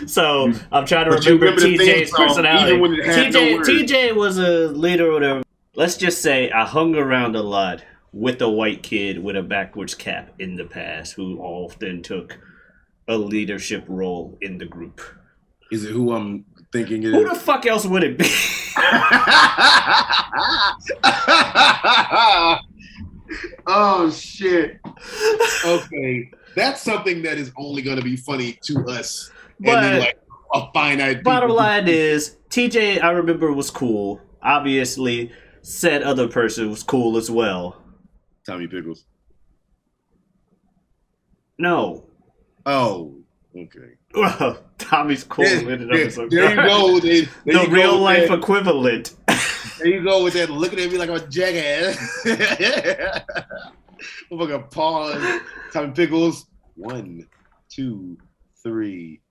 So I'm trying to remember TJ's personality. TJ was a leader or whatever. Let's just say I hung around a lot with a white kid with a backwards cap in the past who often took a leadership role in the group. Is it who I'm thinking it is? Who the fuck else would it be? Oh shit. Okay. That's something that is only going to be funny to us. But and then, like, a finite bottom line is TJ I remember was cool. Obviously, said other person was cool as well. Tommy Pickles. No. Oh, okay. Well, Tommy's cool. There you go. The real life equivalent. There you go with that looking at me like I'm a jackass. I'm like a pause. Tommy Pickles. 1, 2, 3.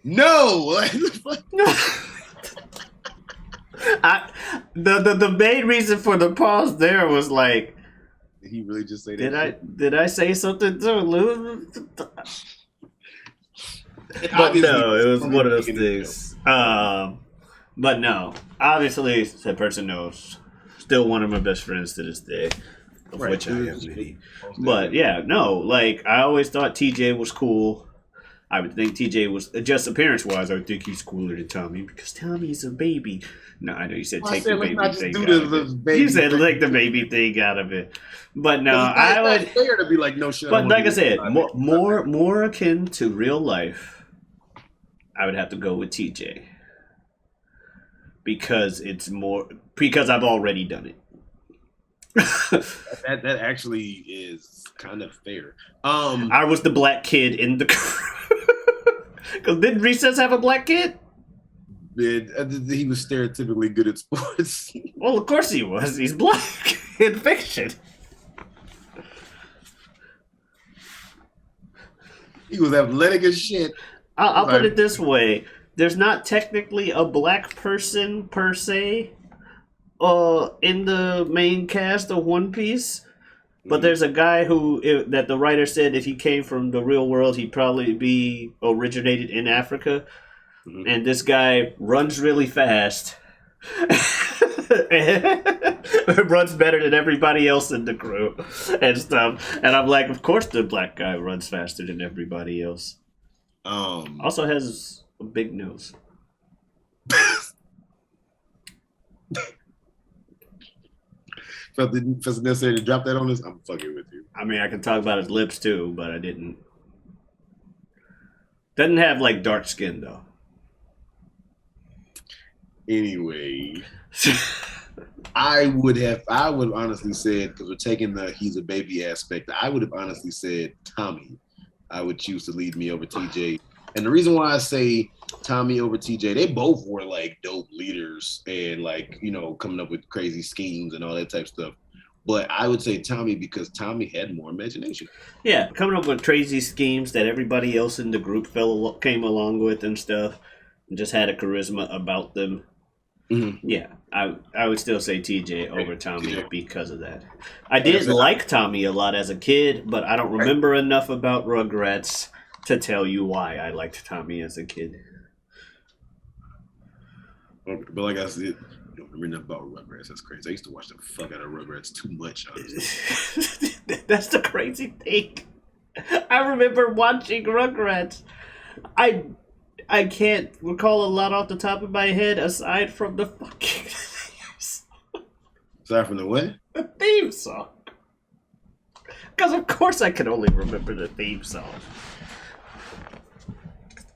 No. The main reason for the pause there was like, did he really just say that? Did I say something to lose? But no, it was one of those things. But no, obviously that person knows. Still one of my best friends to this day, of which I have many. But yeah, no, like I always thought TJ was cool. I would think TJ was just appearance-wise. I would think he's cooler than Tommy because Tommy's a baby. No, I know you said take the baby thing out of it. You said take the baby thing out of it, but no, I would. It's fair to be like no shit. But like I said, more akin to real life. I would have to go with TJ because I've already done it. that actually is kind of fair. I was the black kid in the crew. Because didn't Recess have a black kid? He was stereotypically good at sports. Well, of course he was. He's black in fiction. He was athletic as shit. I'll put it this way. There's not technically a black person per se in the main cast of One Piece. But there's a guy that the writer said if he came from the real world, he'd probably be originated in Africa. Mm-hmm. And this guy runs really fast. Runs better than everybody else in the crew and stuff. And I'm like, of course the black guy runs faster than everybody else. Also has a big nose. Felt it necessary to drop that on us. I'm fucking with you. I mean, I can talk about his lips too, but I didn't. Doesn't have like dark skin though. Anyway, I would honestly said, because we're taking the he's a baby aspect, I would have honestly said Tommy. I would choose to lead me over TJ. And the reason why I say Tommy over TJ, they both were like dope leaders and like, you know, coming up with crazy schemes and all that type of stuff. But I would say Tommy because Tommy had more imagination. Yeah, coming up with crazy schemes that everybody else in the group came along with and stuff, and just had a charisma about them. Mm-hmm. Yeah, I would still say TJ over Tommy because of that. I did like Tommy a lot as a kid, but I don't remember enough about Rugrats to tell you why I liked Tommy as a kid. But like I said, you don't remember enough about Rugrats. That's crazy. I used to watch the fuck out of Rugrats too much. That's the crazy thing. I remember watching Rugrats. I can't recall a lot off the top of my head aside from the fucking themes. Aside from the what? The theme song. Because of course I can only remember the theme song.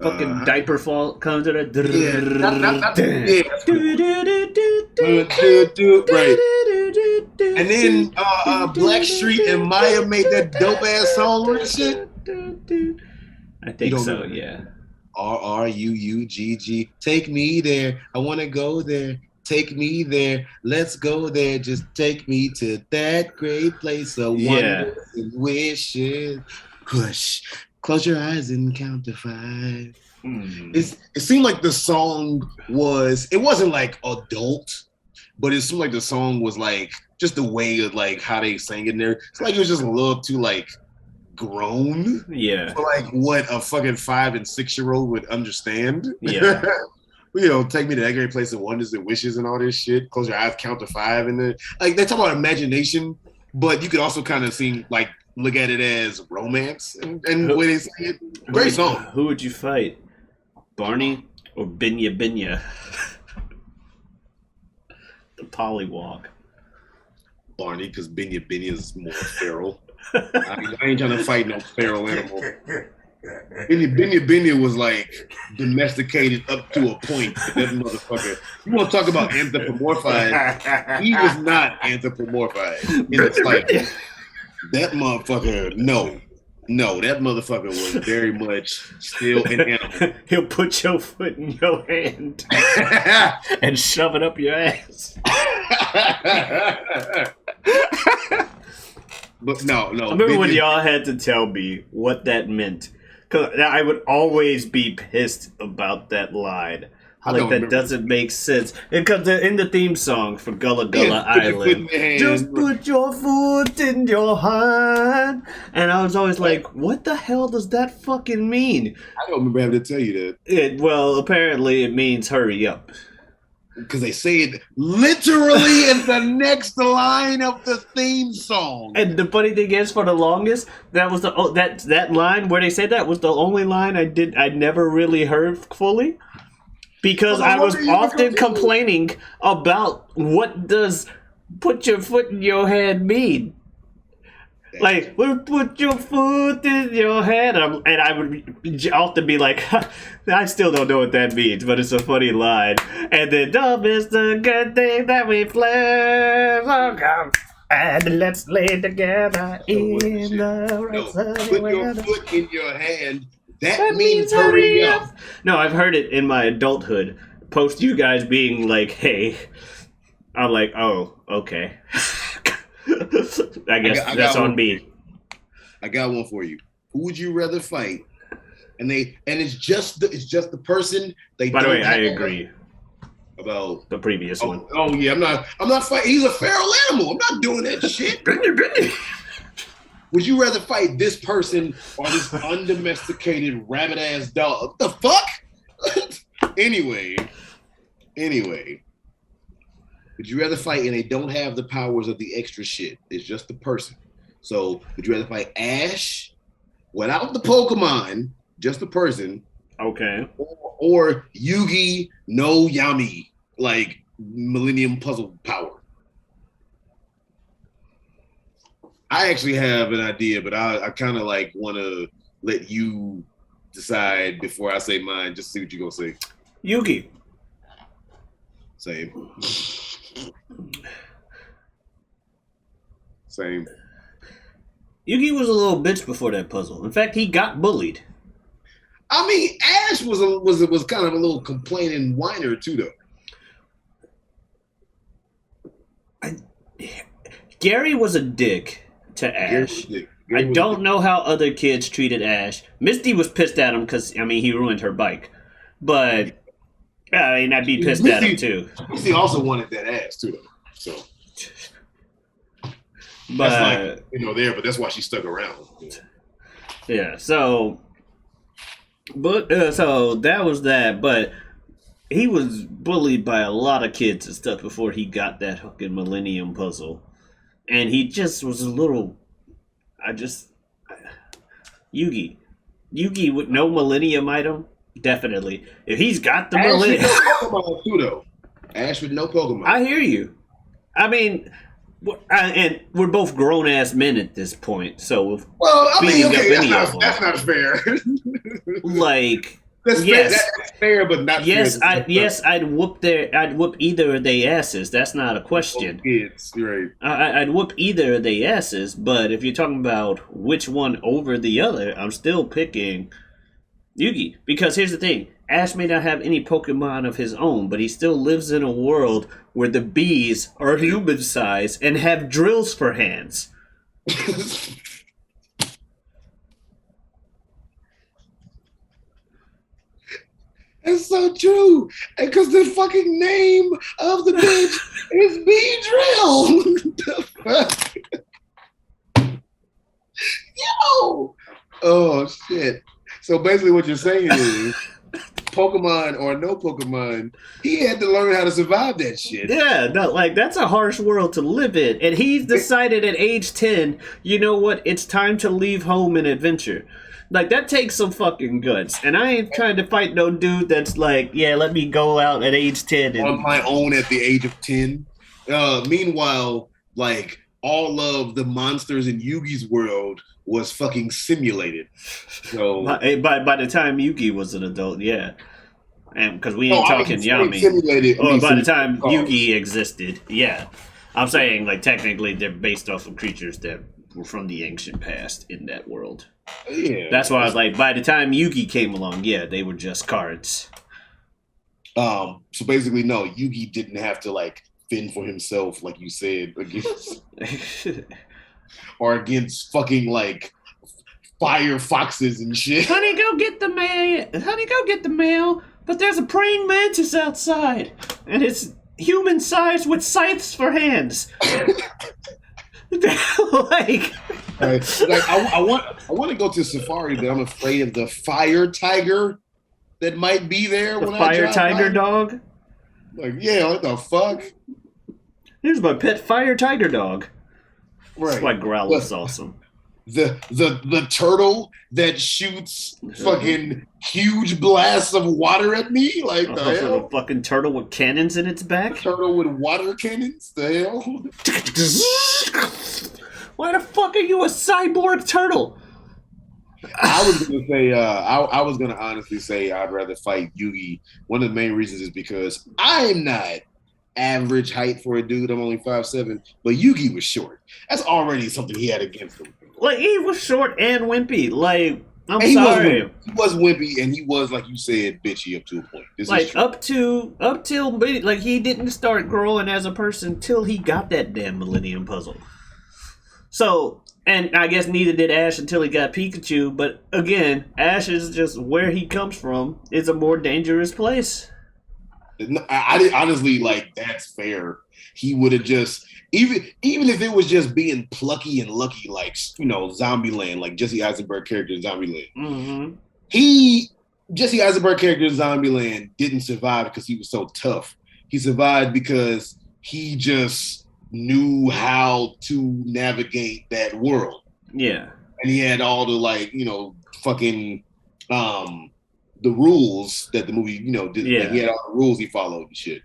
Fucking diaper fall comes to the right. And then Blackstreet and Maya made that dope ass song and shit. I think so, yeah. RRUUGG. Take me there. I want to go there. Take me there. Let's go there. Just take me to that great place of wonders and wishes. Hush. Close your eyes and count to 5. It seemed like the song wasn't like adult, but it seemed like the song was like just the way of like how they sang in there. It's like it was just a little too like grown. Yeah. For like what a fucking 5 and 6-year-old would understand. Yeah. You know, take me to that great place of wonders and wishes and all this shit. Close your eyes, count to 5, and then like they talk about imagination, but you could also kind of see like look at it as romance and the way they say it. Great song. Who would you fight? Barney or Binya Binya? The Pollywog. Barney, because Binya Binya is more feral. I ain't trying to fight no feral animal. Binya was like domesticated up to a point. That motherfucker. You want to talk about anthropomorphized? He was not anthropomorphized in the slightest. That motherfucker, no, that motherfucker was very much still an animal. He'll put your foot in your hand and shove it up your ass. But no. I remember when y'all had to tell me what that meant. Because I would always be pissed about that line. Like, that doesn't make sense. Because in the theme song for Gullah Gullah Island, just put your foot in your hand. And I was always like, what the hell does that fucking mean? I don't remember having to tell you that. Well, apparently it means hurry up. Because they say it literally in the next line of the theme song. And the funny thing is, for the longest, that was that line where they said that was the only line I never really heard fully, because I was often complaining about what does "put your foot in your hand" mean. Like, put your foot in your hand, and I would often be like, I still don't know what that means, but it's a funny line. And then, don't miss the good thing that we planned. Oh, come and let's lay together in the right sunny Put weather. your foot in your hand. That means hurry up. No, I've heard it in my adulthood. Post you guys being like, hey, I'm like, oh, okay. I guess that's on me. I got one for you. Who would you rather fight? And it's just the person they. By the way, I agree about the previous one. Oh yeah, I'm not fighting. He's a feral animal. I'm not doing that shit. Would you rather fight this person or this undomesticated rabbit ass dog? What the fuck? Anyway. Would you rather fight and they don't have the powers of the extra shit? It's just the person. So would you rather fight Ash without the Pokemon, just the person? Okay. Or Yugi no Yami, like Millennium Puzzle power? I actually have an idea, but I kind of like want to let you decide before I say mine, just to see what you're going to say. Yugi. Same. Yugi was a little bitch before that puzzle. In fact, he got bullied. I mean, Ash was kind of a little complaining whiner too, though. Gary was a dick to Ash. I don't know how other kids treated Ash. Misty was pissed at him because, I mean, he ruined her bike. But, I mean, I'd be pissed at him too. Misty also wanted that ass too, though. So. But, that's like, there, but that's why she stuck around. Yeah, so that was that, but he was bullied by a lot of kids and stuff before he got that fucking Millennium Puzzle. And he just was a little, Yugi with no Millennium item? Definitely. If he's got the Millennium... Ash with no Pokemon too, though. Ash with no Pokemon. I hear you. I mean... and we're both grown ass men at this point, so that's not fair. Like, that's fair, but not fair. I'd whoop either of their asses. That's not a question. Kids, right? I'd whoop either of their asses, but if you're talking about which one over the other, I'm still picking Yugi, because here's the thing: Ash may not have any Pokemon of his own, but he still lives in a world where the bees are human size and have drills for hands. That's so true. Because the fucking name of the bitch is Bee Drill. The fuck? Yo! Oh, shit. So basically what you're saying is, Pokemon or no Pokemon, he had to learn how to survive that shit. Yeah, that's a harsh world to live in. And he's decided at age 10, you know what, it's time to leave home and adventure. Like, that takes some fucking guts. And I ain't trying to fight no dude that's like, yeah, let me go out at age 10. On my own at the age of 10. Meanwhile, like, all of the monsters in Yugi's world was fucking simulated. So by the time Yugi was an adult, yeah, and because we ain't talking Yami. By the time Yugi existed, yeah, I'm saying like technically they're based off of creatures that were from the ancient past in that world. Yeah, that's why I was like, by the time Yugi came along, yeah, they were just cards. So basically, no, Yugi didn't have to like fend for himself, like you said, against. Or against fucking like fire foxes and shit. Honey, go get the mail. Honey, go get the mail. But there's a praying mantis outside, and it's human sized with scythes for hands. I want to go to safari, but I'm afraid of the fire tiger that might be there. The fire tiger dog. Like, yeah, what the fuck? Here's my pet fire tiger dog. That's why Right. Growl is The, awesome. the turtle that shoots fucking huge blasts of water at me? Like the The hell? fucking turtle with cannons in its The back. turtle with water cannons? The hell? Why the fuck are you a cyborg turtle? I was gonna say, I was gonna honestly say I'd rather fight Yugi. One of the main reasons is because I'm not average height for a dude. I'm only 5'7", but Yugi was short. That's already something he had against him. Like, he was short and wimpy. Like, I'm And sorry. he was wimpy, and he was, like you said, bitchy up to a point. This is Like, true. up till like, he didn't start growing as a person till he got that damn Millennium Puzzle. So, and I guess neither did Ash until he got Pikachu. But again, Ash is just where he comes from. It's a more dangerous place. I did honestly, like, that's fair. He would have just even if it was just being plucky and lucky, like, Zombieland, like Jesse Eisenberg character in Zombieland. Mm-hmm. Jesse Eisenberg character in Zombieland didn't survive because he was so tough. He survived because he just knew how to navigate that world. Yeah. And he had all the, like, fucking the rules that the movie, did. Yeah. Like, he had all the rules he followed and shit.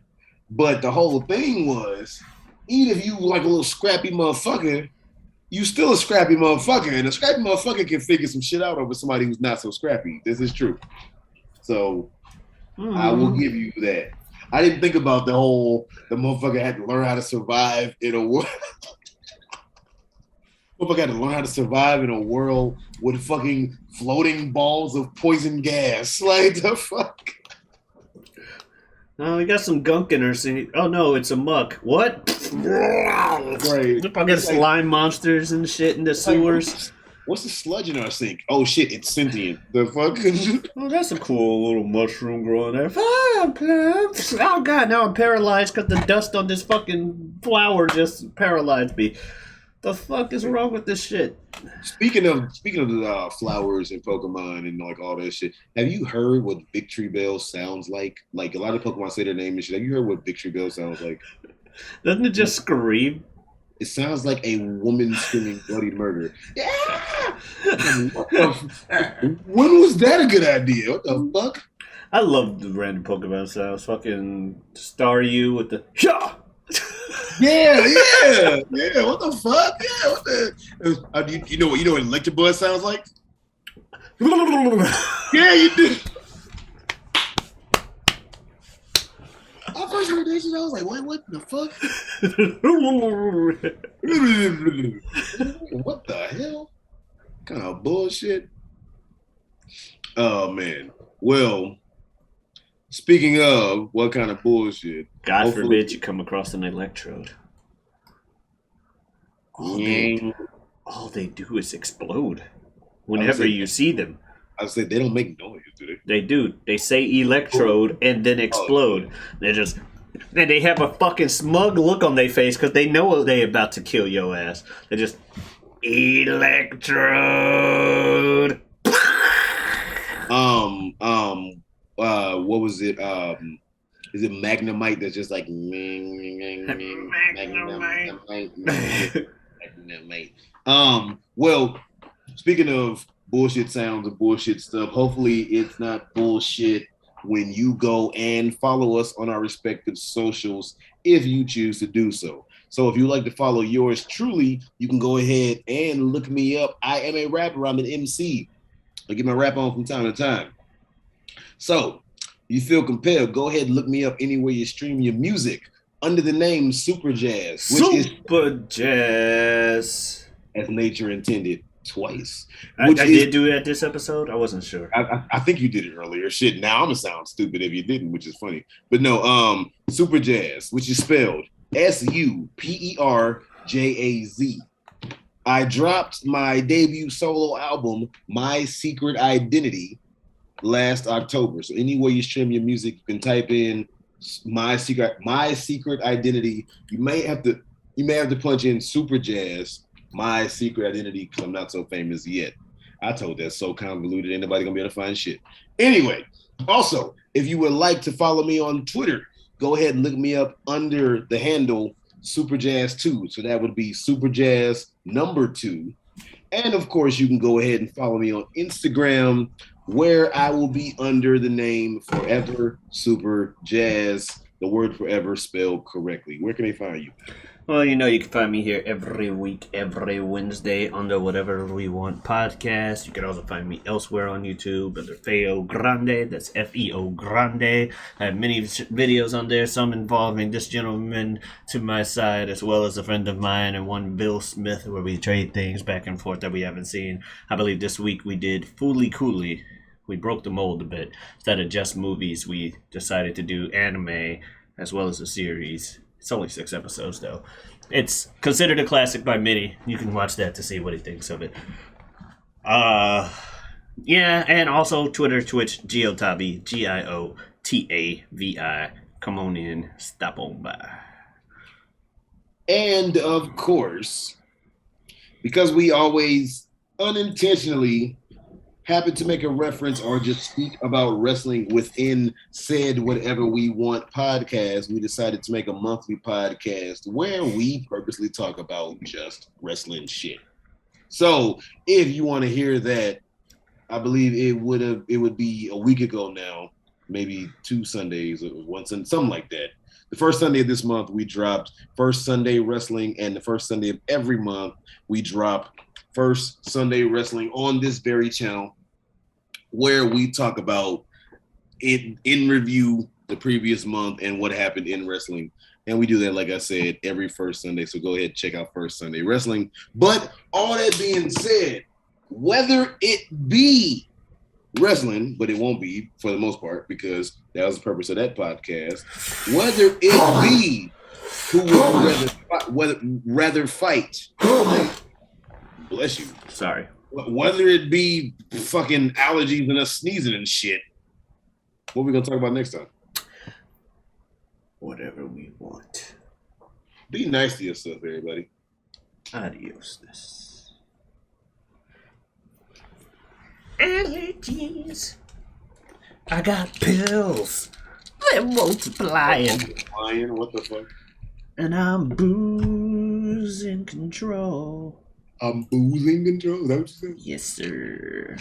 But the whole thing was, even if you like a little scrappy motherfucker, you still a scrappy motherfucker, and a scrappy motherfucker can figure some shit out over somebody who's not so scrappy. This is true. So I will give you that. I didn't think about the motherfucker had to learn how to survive in a world. Motherfucker had to learn how to survive in a world with fucking floating balls of poison gas. Like, the fuck? Oh, we got some gunk in our scene. Oh no, it's a muck. What? Right. Fucking slime monsters and shit in the sewers. What's the sludge in our sink? Oh shit, it's sentient. The fuck? Oh, that's a cool little mushroom growing there. Oh god, now I'm paralyzed because the dust on this fucking flower just paralyzed me. The fuck is wrong with this shit? Speaking of the flowers and Pokemon and, like, all that shit, have you heard what Victory Bell sounds like? Like, a lot of Pokemon say their name and shit. Have you heard what Victory Bell sounds like? Doesn't it just scream? It sounds like a woman screaming bloody murder. Yeah! When was that a good idea? What the fuck? I love the random Pokemon sounds. Fucking Staryu with the yeah. Yeah. What the fuck? Yeah, what the? You know what Electabuzz sounds like? Yeah, you do. I first heard that shit, I was like, what the fuck? What the hell? Kind of bullshit. Oh man. Well, speaking of what kind of bullshit, God forbid you come across an electrode. All they do is explode whenever you see them. I said they don't make noise, do they? They do. They say electrode and then explode. And they have a fucking smug look on their face because they know they about to kill your ass. They just electrode. What was it? Is it Magnemite that's just like Magnemite? Well, speaking of bullshit sounds and bullshit stuff, hopefully it's not bullshit when you go and follow us on our respective socials if you choose to do so. So if you like to follow yours truly, you can go ahead and look me up. I am a rapper. I'm an MC. I get my rap on from time to time. So you feel compelled, go ahead and look me up anywhere you stream your music under the name Superjaz, which is Superjaz, as nature intended, twice. I did do it at this episode. I wasn't sure. I think you did it earlier. Shit, now I'm gonna sound stupid if you didn't, which is funny. But no, Superjaz, which is spelled SUPERJAZ. I dropped my debut solo album, My Secret Identity, last October. So anywhere you stream your music, you can type in My Secret Identity. You may have to punch in Superjaz, My Secret Identity, because I'm not so famous yet. I told that so convoluted, ain't nobody gonna be able to find shit. Anyway, also, if you would like to follow me on Twitter, go ahead and look me up under the handle Superjaz 2. So that would be Superjaz number 2. And of course, you can go ahead and follow me on Instagram, where I will be under the name Forever Super Jazz, the word forever spelled correctly. Where can they find you? Well, you know, you can find me here every week, every Wednesday, under Whatever We Want podcast. You can also find me elsewhere on YouTube under feogrande. That's Feo Grande. I have many videos on there, some involving this gentleman to my side, as well as a friend of mine, and one Bill Smith, where we trade things back and forth that we haven't seen. I believe this week we did Fooly Cooley. We broke the mold a bit. Instead of just movies, we decided to do anime as well as a series. It's only 6 episodes, though. It's considered a classic by many. You can watch that to see what he thinks of it. Yeah, and also Twitter, Twitch, Giotavi, Giotavi. Come on in, stop on by. And of course, because we always unintentionally happen to make a reference or just speak about wrestling within said Whatever We Want podcast, we decided to make a monthly podcast where we purposely talk about just wrestling shit. So if you want to hear that, I believe it would be a week ago now, maybe 2 Sundays or one Sunday, something like that. The first Sunday of this month, we dropped First Sunday Wrestling, and the first Sunday of every month, we drop First Sunday Wrestling on this very channel, where we talk about it in review the previous month and what happened in wrestling. And we do that, like I said, every first Sunday. So go ahead and check out First Sunday Wrestling. But all that being said, whether it be wrestling, but it won't be for the most part, because that was the purpose of that podcast, whether it be who would rather fight, bless you. Sorry. Whether it be fucking allergies and us sneezing and shit, what are we gonna talk about next time? Whatever we want. Be nice to yourself, everybody. Adios. Allergies. I got pills. They're multiplying. What the fuck? And I'm boozing control. I'm boozing control. Is that what you said? Yes, sir.